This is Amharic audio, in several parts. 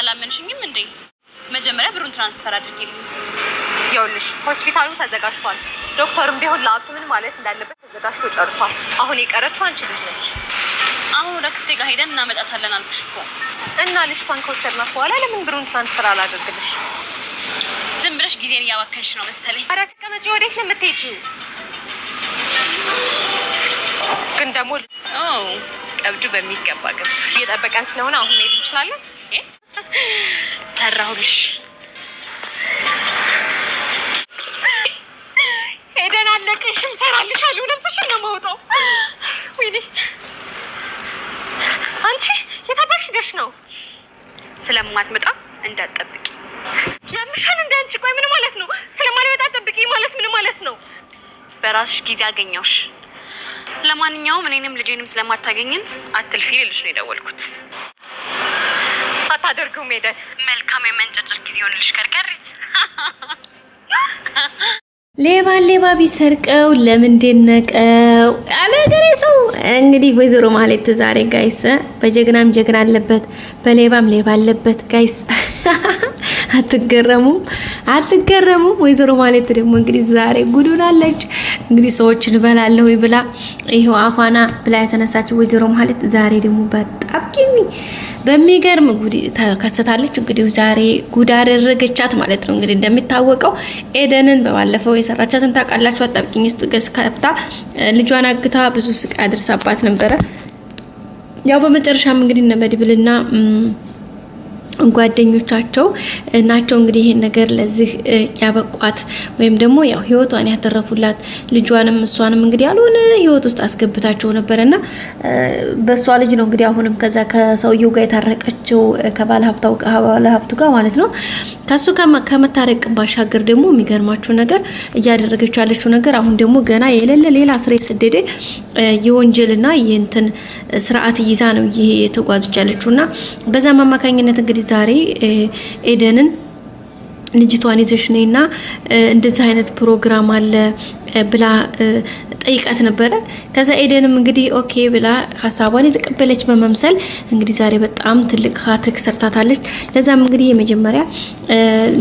አላመንሽኝም እንዴ? መጀመሪያ ብሩን ትራንስፈር አድርጊልኝ። ይኸውልሽ ሆስፒታሉ ተዘጋጅቷል። ዶክተርም ቢሆን ለአብቱ ምን ማለት እንዳለበት ተዘጋጅቶ ጨርሷል። አሁን የቀረችው አንቺ ልጅ ነች። አሁን ረክስቴ ጋር ሄደን እናመጣታለን አልኩሽ እኮ። እና ልጅቷን ከወሰድናት በኋላ ለምን ብሩን ትራንስፈር አላደርግልሽ? ዝም ብለሽ ጊዜን እያባከንሽ ነው መሰለኝ። ኧረ ተቀመጪ። ወዴት ነው የምትሄጂው? ግን ደግሞ ቀብዱ በሚገባ ገብቷል። እየጠበቀን ስለሆነ አሁን መሄድ እንችላለን። ሰራሁልሽ። ሄደን አለቅሽም ሰራልሻለሁ። ልብስሽን ነው የማወጣው። ወይኔ አንቺ የታባሽ ሄደሽ ነው? ስለማትመጣ እንዳትጠብቂ። ያምሻል እንደ አንቺ። ቆይ ምን ማለት ነው? ስለማልመጣ ጠብቂ ማለት ምን ማለት ነው? በራስሽ ጊዜ አገኘውሽ። ለማንኛውም እኔንም ልጄንም ስለማታገኝን አትልፊ ልልሽ ነው የደወልኩት። አታደርገውም ሄደን። መልካም የመንጨጭር ጊዜ ሆንልሽ ከርከሪት። ሌባ ቢሰርቀው ለምን ደነቀው አለ ገሬ ሰው። እንግዲህ ወይዘሮ ማህሌት ዛሬ ጋይስ በጀግናም ጀግና አለበት፣ በሌባም ሌባ አለበት ጋይስ። አትገረሙም? ወይዘሮ ማህሌት ደግሞ እንግዲህ ዛሬ ጉዱን አለች። እንግዲህ ሰዎችን በላለሁ ብላ ይሄው አፋና ብላ የተነሳችው ወይዘሮ ማህሌት ዛሬ ደግሞ በጣም በሚገርም ጉድ ተከሰታለች። እንግዲህ ዛሬ ጉድ አደረገቻት ማለት ነው። እንግዲህ እንደሚታወቀው ኤደንን በባለፈው የሰራቻትን ታውቃላችሁ። አጣብቂኝ ውስጥ ከብታ ልጇን አግታ ብዙ ስቃይ አድርሳባት ነበረ። ያው በመጨረሻም እንግዲህ እነ መድብልና ጓደኞቻቸው ናቸው እንግዲህ ይሄን ነገር ለዚህ ያበቋት ወይም ደግሞ ያው ህይወቷን ያተረፉላት። ልጇንም እሷንም እንግዲህ ያልሆነ ህይወት ውስጥ አስገብታቸው ነበርና በሷ ልጅ ነው እንግዲህ አሁንም ከዛ ከሰውየው ጋር የታረቀችው ከባለ ሀብቱ ጋር ማለት ነው። ከሱ ከመታረቅ ባሻገር ደግሞ የሚገርማችሁ ነገር እያደረገች ያለችው ነገር አሁን ደግሞ ገና የሌለ ሌላ ስራ የሰደደ የወንጀልና የእንትን ስርዓት ይዛ ነው ይሄ የተጓዘች ያለችውና በዛ አማካኝነት እንግዲህ ዛሬ ኤደንን ልጅቷን ይዘሽ ነይና እንደዚህ አይነት ፕሮግራም አለ ብላ ጠይቃት ነበረ። ከዛ ኤደንም እንግዲህ ኦኬ ብላ ሐሳቧን የተቀበለች በመምሰል እንግዲህ ዛሬ በጣም ትልቅ ሀተክ ሰርታታለች። ለዛም እንግዲህ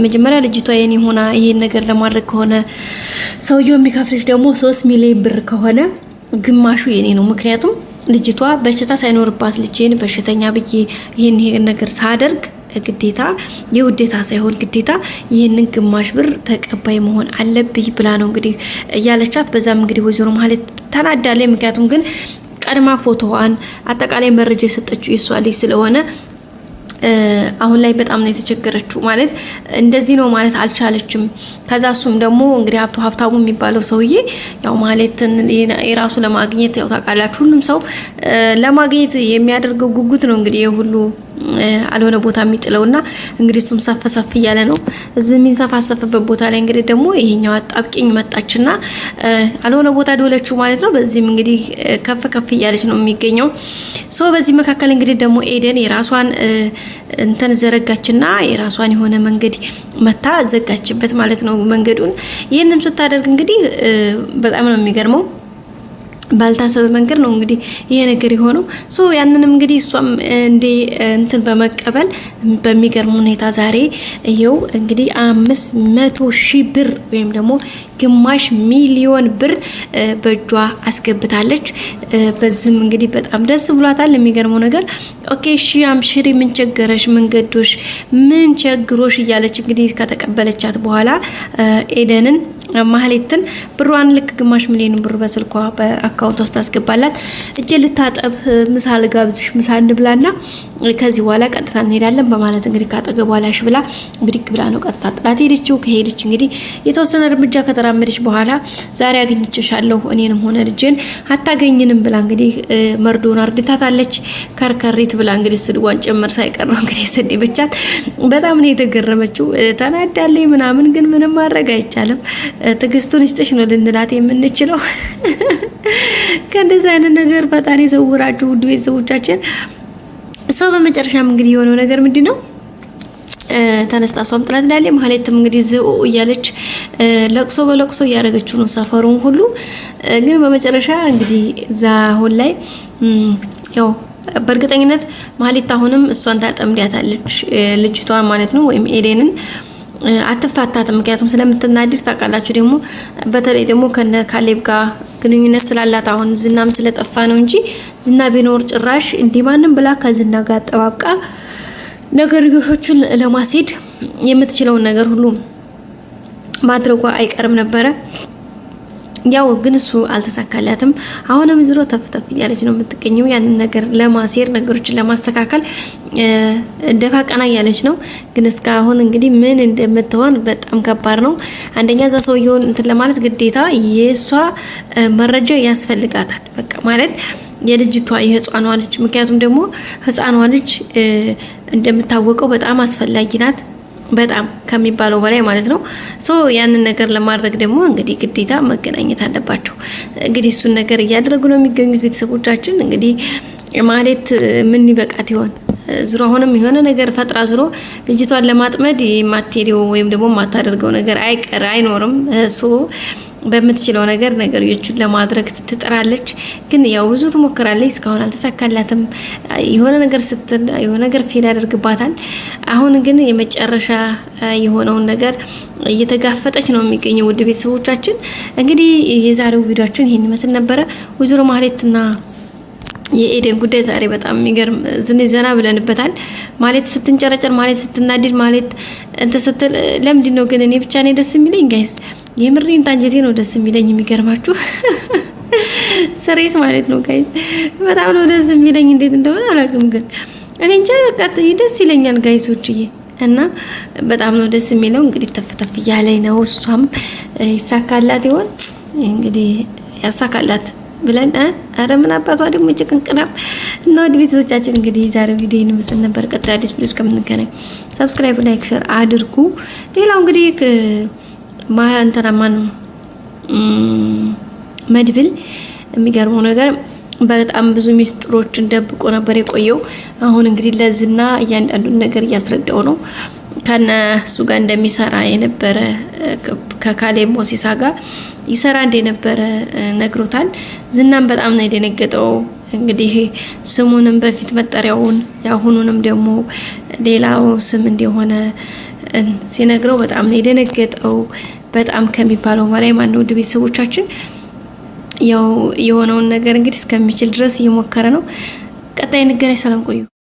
መጀመሪያ ልጅቷ የኔ ሆና ይሄን ነገር ለማድረግ ከሆነ ሰውየው የሚከፍልሽ ደግሞ 3 ሚሊዮን ብር ከሆነ ግማሹ የኔ ነው። ምክንያቱም ልጅቷ በሽታ ሳይኖርባት ልጄን በሽተኛ ብዬ ይሄን ነገር ሳደርግ ግዴታ የውዴታ ሳይሆን ግዴታ ይሄንን ግማሽ ብር ተቀባይ መሆን አለብኝ ብላ ነው እንግዲህ ያለቻት። በዛም እንግዲህ ወይዘሮ ማህሌት ተናዳለች። ምክንያቱም ግን ቀድማ ፎቶዋን አጠቃላይ መረጃ የሰጠችው የሷ ልጅ ስለሆነ አሁን ላይ በጣም ነው የተቸገረችው። ማለት እንደዚህ ነው ማለት አልቻለችም። ከዛ እሱም ደግሞ እንግዲህ ሀብታሙ የሚባለው ሰውዬ ያው ማህሌትን የራሱ ለማግኘት ያው ታውቃላችሁ ሁሉም ሰው ለማግኘት የሚያደርገው ጉጉት ነው እንግዲህ የሁሉ አልሆነ ቦታ የሚጥለውና እንግዲህ እሱም ሰፈሰፍ እያለ ነው እዚህ የሚንሰፋሰፍበት ቦታ ላይ እንግዲህ ደግሞ ይሄኛው አጣብቂኝ መጣችና አልሆነ ቦታ ደወለችው ማለት ነው። በዚህም እንግዲህ ከፍ እያለች ነው የሚገኘው። ሶ በዚህ መካከል እንግዲህ ደግሞ ኤደን የራሷን እንትን ዘረጋችና የራሷን የሆነ መንገድ መታ ዘጋችበት ማለት ነው መንገዱን። ይሄንን ስታደርግ እንግዲህ በጣም ነው የሚገርመው። ባልታሰበ መንገድ ነው እንግዲህ ይሄ ነገር የሆነው። ሶ ያንንም እንግዲህ እሷም እንደ እንትን በመቀበል በሚገርም ሁኔታ ዛሬ ይሄው እንግዲህ 500,000 ብር ወይም ደግሞ ግማሽ ሚሊዮን ብር በእጇ አስገብታለች። በዚህም እንግዲህ በጣም ደስ ብሏታል። የሚገርመው ነገር ኦኬ እሺ አምሽሪ ምን ቸገረሽ መንገዶሽ ምን ቸግሮሽ እያለች እንግዲህ ከተቀበለቻት በኋላ ኤደንን ማህሌትን ብሯን ልክ ግማሽ ሚሊዮን ብር በስልኳ በአካውንት ውስጥ አስገባላት። እጄ ልታጠብ ምሳ ልጋብዝሽ ምሳ እንብላና ከዚህ በኋላ ቀጥታ እንሄዳለን በማለት እንግዲህ ካጠገቧ ላሽ ብላ ብድግ ብላ ነው ቀጥታ ጥላት ሄደችው። ከሄደች እንግዲህ የተወሰነ እርምጃ ከተራመደች በኋላ ዛሬ አግኝቼሻለሁ እኔንም ሆነ ልጄን አታገኝንም ብላ እንግዲህ መርዶን አርድታታለች። ከርከሪት ብላ እንግዲህ ስድዋን ጨምር ሳይቀረው እንግዲህ ሰደበቻት። በጣም ነው የተገረመችው። ተናዳለች ምናምን ግን ምንም ማድረግ አይቻልም። ትግስቱን ይስጥሽ ነው ልንላት የምንችለው። ከእንደዚህ አይነት ነገር ፈጣሪ ሰውራችሁ ውድ ቤተሰቦቻችን። ሰው በመጨረሻም እንግዲህ የሆነው ነገር ምንድነው? ተነስታ ሷም ጥላት እንዳለ ማህሌትም እንግዲህ ዝኦ እያለች ለቅሶ በለቅሶ እያረገችው ነው ሰፈሩን ሁሉ። ግን በመጨረሻ እንግዲህ ዛሁን ላይ ያው በእርግጠኝነት ማለት አሁንም እሷን ታጠምዳታለች ልጅቷን ማለት ነው ወይም ኤደንን አትፋታትም። ምክንያቱም ስለምትናድር ታውቃላችሁ። ደግሞ በተለይ ደግሞ ከነ ካሌብ ጋር ግንኙነት ስላላት አሁን ዝናም ስለጠፋ ነው እንጂ ዝና ቢኖር ጭራሽ እንዲማንም ብላ ከዝና ጋር አጠባብቃ ነገርዮሾቹን ለማስሄድ የምትችለውን ነገር ሁሉ ማድረጓ አይቀርም ነበረ። ያው ግን እሱ አልተሳካላትም። አሁንም ዝሮ ተፍተፍ እያለች ነው የምትገኘው ያንን ነገር ለማሴር ነገሮችን ለማስተካከል ደፋ ቀና እያለች ነው። ግን እስካሁን እንግዲህ ምን እንደምትሆን በጣም ከባድ ነው። አንደኛ እዛ ሰውየውን እንትን ለማለት ግዴታ የሷ መረጃ ያስፈልጋታል። በቃ ማለት የልጅቷ የህፃኗ ልጅ ምክንያቱም ደግሞ ህፃኗ ልጅ እንደምታወቀው በጣም አስፈላጊ ናት። በጣም ከሚባለው በላይ ማለት ነው። ያንን ነገር ለማድረግ ደግሞ እንግዲህ ግዴታ መገናኘት አለባቸው። እንግዲህ እሱን ነገር እያደረጉ ነው የሚገኙት ቤተሰቦቻችን። እንግዲህ ማለት ምን ይበቃት ይሆን? ዝሮ አሁንም የሆነ ነገር ፈጥራ ዝሮ ልጅቷን ለማጥመድ የማትሄደው ወይም ደግሞ የማታደርገው ነገር አይኖርም። በምትችለው ነገር ነገሮችን ለማድረግ ትጥራለች። ግን ያው ብዙ ትሞክራለች፣ እስካሁን አልተሳካላትም። የሆነ ነገር ስትል የሆነ ነገር ፌል ያደርግባታል። አሁን ግን የመጨረሻ የሆነውን ነገር እየተጋፈጠች ነው የሚገኘው። ውድ ቤተሰቦቻችን እንግዲህ የዛሬው ቪዲዮአችን ይሄን ይመስል ነበረ። ወይዘሮ ማህሌትና የኤደን ጉዳይ ዛሬ በጣም የሚገርም ዘና ብለንበታል። ማለት ስትንጨረጨር፣ ማለት ስትናደድ፣ ማለት እንተ ስትል ለምንድን ነው ግን እኔ ብቻ ነኝ ደስ የሚለኝ ጋይስ? የምሬን ታንጀቴ ነው ደስ የሚለኝ። የሚገርማችሁ ስሬስ ማለት ነው ጋይስ፣ በጣም ነው ደስ የሚለኝ። እንዴት እንደሆነ አላውቅም፣ ግን እኔ እንጃ በቃ ደስ ይለኛል ጋይሶችዬ። እና በጣም ነው ደስ የሚለው። እንግዲህ ተፍተፍ እያለኝ ነው። እሷም ይሳካላት ይሆን እንግዲህ? ያሳካላት ብለን አረ ምን አባቷ ደግሞ ጭቅንቅናም እና ወደ ቤተሰቦቻችን እንግዲህ ዛሬው ቪዲዮ ይመስል ነበር። ቀጣይ አዲስ ቪዲዮ እስከምንገናኝ ሰብስክራይብ፣ ላይክ፣ ሼር አድርጉ። ሌላው እንግዲህ ማን መድብል የሚገርመው ነገር በጣም ብዙ ሚስጥሮችን ደብቆ ነበር የቆየው። አሁን እንግዲህ ለዝና እያንዳንዱን ነገር እያስረዳው ነው። ከነ እሱ ጋር እንደሚሰራ የነበረ ከካሌብ ሞሲሳ ጋር ይሰራ እንደነበረ ነግሮታል። ዝናም በጣም ነው የደነገጠው። እንግዲህ ስሙንም በፊት መጠሪያውን ያሁኑንም ደግሞ ሌላው ስም እንደሆነ ሲነግረው በጣም ነው የደነገጠው። በጣም ከሚባለው በላይ ማነው ውድ ቤተሰቦቻችን ያው የሆነውን ነገር እንግዲህ እስከሚችል ድረስ እየሞከረ ነው። ቀጣይ እንገናኝ። ሰላም ቆዩ።